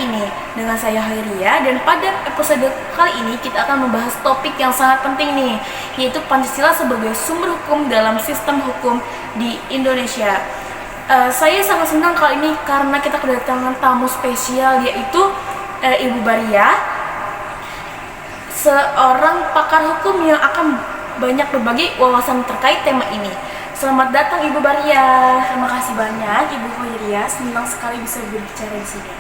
ini. Dengan saya Hairia, dan pada episode kali ini kita akan membahas topik yang sangat penting nih, yaitu Pancasila sebagai sumber hukum dalam sistem hukum di Indonesia. Saya sangat senang kali ini karena kita kedatangan tamu spesial, yaitu Ibu Baria, seorang pakar hukum yang akan banyak berbagi wawasan terkait tema ini. Selamat datang Ibu Baria. Terima kasih banyak Ibu Hairia, senang sekali bisa berbicara di sini.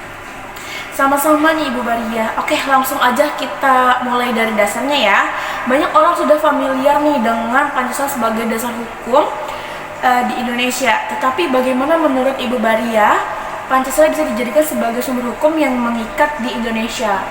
Sama-sama nih Ibu Baria. Oke, langsung aja kita mulai dari dasarnya ya. Banyak orang sudah familiar nih dengan Pancasila sebagai dasar hukum di Indonesia. Tetapi bagaimana menurut Ibu Baria Pancasila bisa dijadikan sebagai sumber hukum yang mengikat di Indonesia?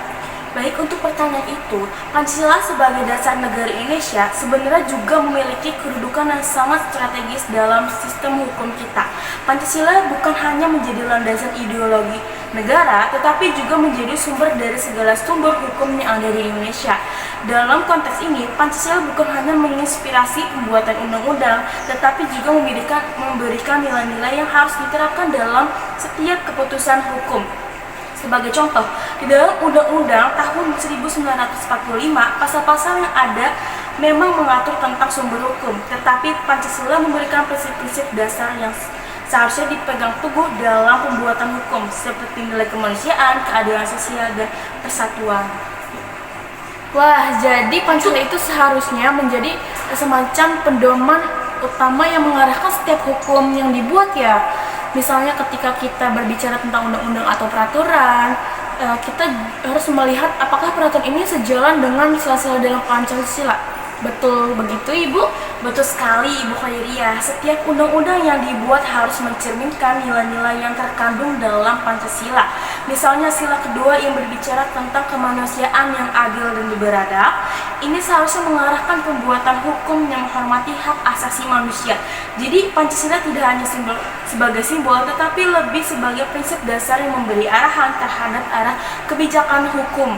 Baik, untuk pertanyaan itu, Pancasila sebagai dasar negara Indonesia sebenarnya juga memiliki kedudukan yang sangat strategis dalam sistem hukum kita. Pancasila bukan hanya menjadi landasan ideologi negara, tetapi juga menjadi sumber dari segala sumber hukum yang ada di Indonesia. Dalam konteks ini, Pancasila bukan hanya menginspirasi pembuatan undang-undang, tetapi juga memberikan nilai-nilai yang harus diterapkan dalam setiap keputusan hukum. Sebagai contoh, di dalam Undang-Undang tahun 1945, pasal-pasal yang ada memang mengatur tentang sumber hukum, tetapi Pancasila memberikan prinsip-prinsip dasar yang seharusnya dipegang teguh dalam pembuatan hukum, seperti nilai kemanusiaan, keadilan sosial, dan persatuan. Wah, jadi Pancasila itu seharusnya menjadi semacam pedoman utama yang mengarahkan setiap hukum yang dibuat ya. Misalnya ketika kita berbicara tentang undang-undang atau peraturan, kita harus melihat apakah peraturan ini sejalan dengan sila-sila dalam Pancasila. Betul begitu Ibu? Betul sekali Ibu Hairia. Setiap undang-undang yang dibuat harus mencerminkan nilai-nilai yang terkandung dalam Pancasila. Misalnya sila kedua yang berbicara tentang kemanusiaan yang adil dan beradab. Ini seharusnya mengarahkan pembuatan hukum yang menghormati hak asasi manusia. Jadi Pancasila tidak hanya sebagai simbol, tetapi lebih sebagai prinsip dasar yang memberi arahan terhadap arah kebijakan hukum.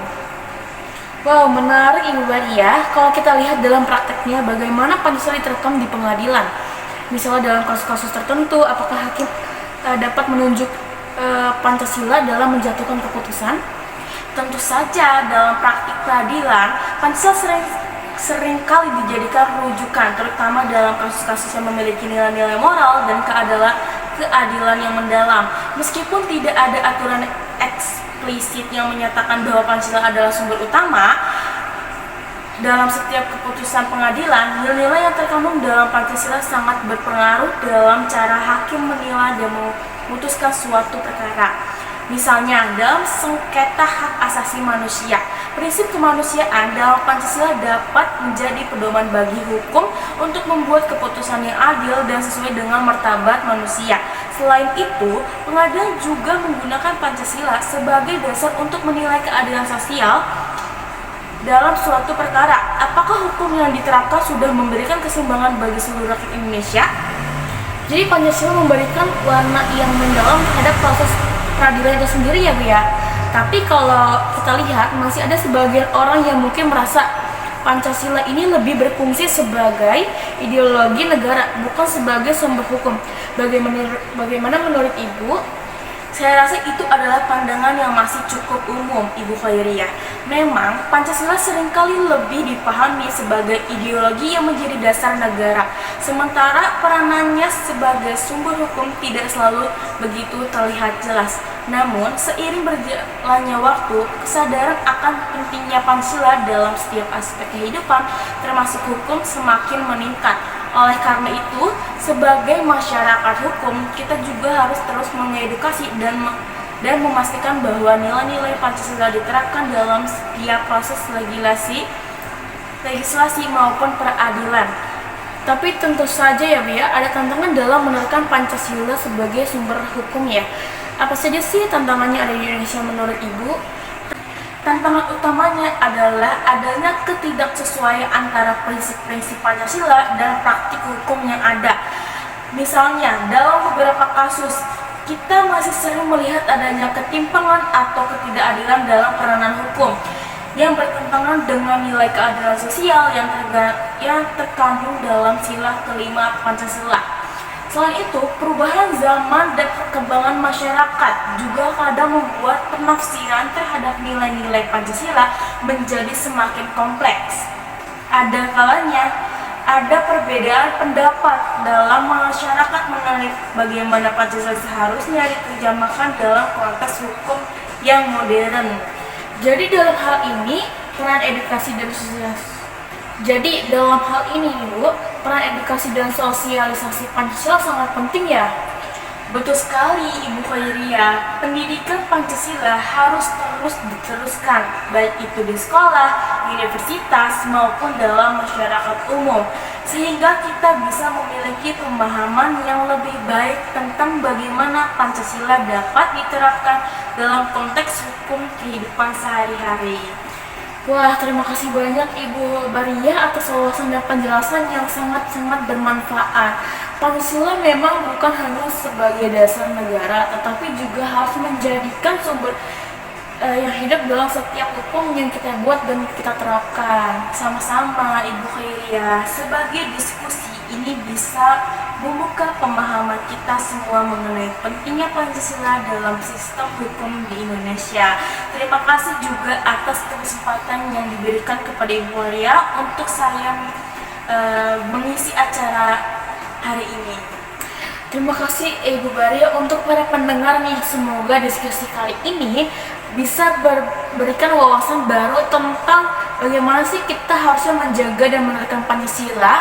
Wow, menarik Ibu Baria. Kalau kita lihat dalam prakteknya bagaimana Pancasila diterapkan di pengadilan. Misalnya dalam kasus-kasus tertentu, apakah hakim dapat menunjuk Pancasila dalam menjatuhkan keputusan? Tentu saja dalam praktik peradilan, Pancasila sering kali dijadikan rujukan, terutama dalam kasus-kasus yang memiliki nilai-nilai moral dan keadilan yang mendalam. Meskipun tidak ada aturan eksplisit yang menyatakan bahwa Pancasila adalah sumber utama, dalam setiap keputusan pengadilan, nilai-nilai yang terkandung dalam Pancasila sangat berpengaruh dalam cara hakim menilai dan memutuskan suatu perkara. Misalnya, dalam sengketa hak asasi manusia, prinsip kemanusiaan dalam Pancasila dapat menjadi pedoman bagi hukum untuk membuat keputusan yang adil dan sesuai dengan martabat manusia. Selain itu, pengadilan juga menggunakan Pancasila sebagai dasar untuk menilai keadilan sosial dalam suatu perkara. Apakah hukum yang diterapkan sudah memberikan keseimbangan bagi seluruh rakyat Indonesia? Jadi Pancasila memberikan warna yang mendalam terhadap proses peradilan itu sendiri ya Bu ya. Tapi kalau kita lihat masih ada sebagian orang yang mungkin merasa Pancasila ini lebih berfungsi sebagai ideologi negara, bukan sebagai sumber hukum. Bagaimana menurut Ibu? Saya rasa itu adalah pandangan yang masih cukup umum, Ibu Hairia. Memang, Pancasila seringkali lebih dipahami sebagai ideologi yang menjadi dasar negara, sementara peranannya sebagai sumber hukum tidak selalu begitu terlihat jelas. Namun, seiring berjalannya waktu, kesadaran akan pentingnya Pancasila dalam setiap aspek kehidupan, termasuk hukum, semakin meningkat. Oleh karena itu, sebagai masyarakat hukum, kita juga harus terus mengedukasi dan memastikan bahwa nilai-nilai Pancasila diterapkan dalam setiap proses legislasi maupun peradilan. Tapi tentu saja ya Bu ya, ada tantangan dalam menerapkan Pancasila sebagai sumber hukum ya. Apa saja sih tantangannya ada di Indonesia menurut Ibu? Tantangan utamanya adalah adanya ketidaksesuaian antara prinsip-prinsip Pancasila dan praktik hukum yang ada. Misalnya, dalam beberapa kasus, kita masih sering melihat adanya ketimpangan atau ketidakadilan dalam peranan hukum yang bertentangan dengan nilai keadilan sosial yang terkandung dalam sila kelima Pancasila. Selain itu, perubahan zaman dan perkembangan masyarakat juga kadang membuat penafsiran terhadap nilai-nilai Pancasila menjadi semakin kompleks. Ada kalanya ada perbedaan pendapat dalam masyarakat mengenai bagaimana Pancasila seharusnya diterjemahkan dalam konteks hukum yang modern. Jadi dalam hal ini peran edukasi dan sosialisasi. Jadi dalam hal ini Bu, peran edukasi dan sosialisasi Pancasila sangat penting ya. Betul sekali Ibu Khairia, pendidikan Pancasila harus terus diteruskan, baik itu di sekolah, universitas, maupun dalam masyarakat umum, sehingga kita bisa memiliki pemahaman yang lebih baik tentang bagaimana Pancasila dapat diterapkan dalam konteks hukum kehidupan sehari-hari. Wah, terima kasih banyak Ibu Baria atas wawasan dan penjelasan yang sangat-sangat bermanfaat. Pancasila memang bukan hanya sebagai dasar negara, tetapi juga harus menjadikan sumber yang hidup dalam setiap hukum yang kita buat dan kita terapkan. Sama-sama Ibu Khairia, sebagai diskusi ini bisa membuka pemahaman kita semua mengenai pentingnya Pancasila dalam sistem hukum di Indonesia. Terima kasih juga atas kesempatan yang diberikan kepada Ibu Khairia untuk saya mengisi acara hari ini. Terima kasih Ibu Baria. Untuk para pendengar nih, semoga diskusi kali ini bisa berikan wawasan baru tentang bagaimana sih kita harusnya menjaga dan menerapkan Pancasila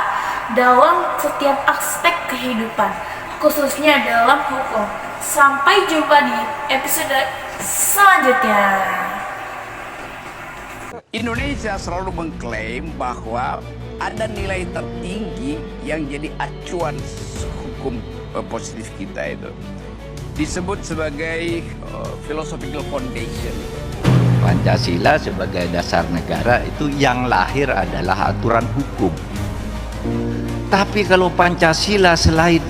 dalam setiap aspek kehidupan, khususnya dalam hukum. Sampai jumpa di episode selanjutnya. Indonesia selalu mengklaim bahwa ada nilai tertinggi yang jadi acuan hukum positif kita itu. Disebut sebagai philosophical foundation. Pancasila sebagai dasar negara itu yang lahir adalah aturan hukum. Tapi kalau Pancasila selain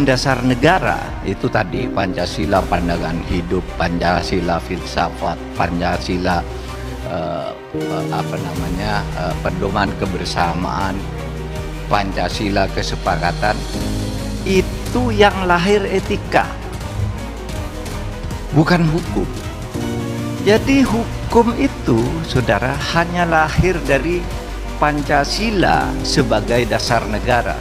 dasar negara, itu tadi Pancasila pandangan hidup, Pancasila filsafat, Pancasila pedoman kebersamaan, Pancasila kesepakatan, itu yang lahir etika, bukan hukum. Jadi hukum itu, saudara, hanya lahir dari Pancasila sebagai dasar negara.